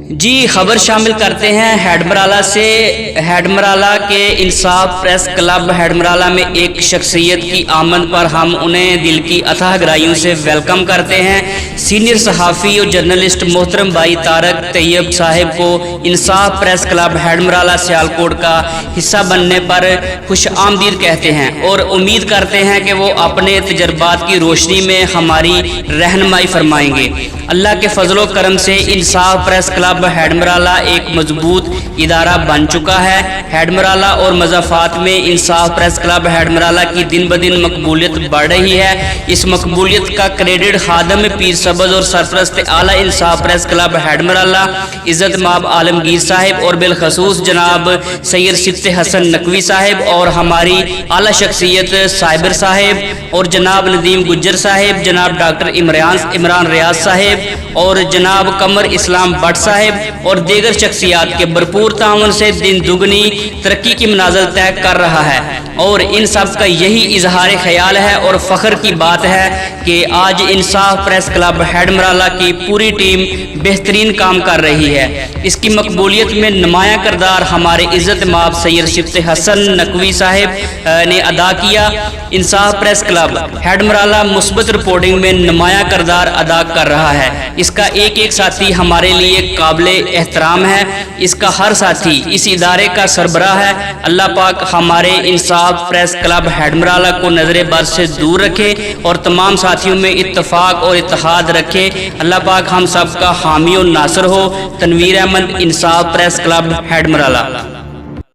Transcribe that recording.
جی خبر شامل کرتے ہیں ہیڈمرالہ سے۔ ہیڈمرالہ کے انصاف پریس کلب ہیڈمرالہ میں ایک شخصیت کی آمد پر ہم انہیں دل کی اتھاہ گہرائیوں سے ویلکم کرتے ہیں۔ سینئر صحافی اور جرنلسٹ محترم بھائی طارق طیب صاحب کو انصاف پریس کلب ہیڈمرالہ سیالکوٹ کا حصہ بننے پر خوش آمدید کہتے ہیں اور امید کرتے ہیں کہ وہ اپنے تجربات کی روشنی میں ہماری رہنمائی فرمائیں گے۔ اللہ کے فضل و کرم سے انصاف پریس کلب ہیڈمرالہ ایک مضبوط ادارہ بن چکا ہے۔ ہیڈمرالہ اور مضافات میں انصاف پریس کلب ہیڈمرالہ کی دن بدن مقبولیت بڑھ رہی ہے۔ اس مقبولیت کا کریڈٹ خادم پیر سبز اور سرپرست اعلیٰ انصاف پریس کلب ہیڈمرالہ عزت مآب عالمگیر صاحب اور بالخصوص جناب سید صدق حسن نقوی صاحب اور ہماری اعلیٰ شخصیت صابر صاحب اور جناب ندیم گجر صاحب، جناب ڈاکٹر عمران ریاض صاحب اور جناب قمر اسلام بٹ صاحب اور دیگر شخصیات کے بھرپور تعاون سے دن دگنی ترقی کی منازل طے کر رہا ہے، اور ان سب کا یہی اظہار خیال ہے اور فخر کی بات ہے کہ آج انصاف پریس کلب ہیڈمرالہ کی پوری ٹیم بہترین کام کر رہی ہے۔ اس کی مقبولیت میں نمایاں کردار ہمارے عزت مآب سید صدق حسن نقوی صاحب نے ادا کیا۔ انصاف پریس کلب ہیڈمرالہ مثبت رپورٹنگ میں نمایاں کردار ادا کر رہا ہے۔ اس کا ایک ایک ساتھی ہمارے لیے قابل احترام ہے۔ اس کا ہر ساتھی اس ادارے کا سربراہ ہے۔ اللہ پاک ہمارے انصاف پریس کلب ہیڈمرالہ کو نظر بد سے دور رکھے اور تمام ساتھیوں میں اتفاق اور اتحاد رکھے۔ اللہ پاک ہم سب کا حامی و ناصر ہو۔ تنویر احمد، انصاف پریس کلب ہیڈمرالہ۔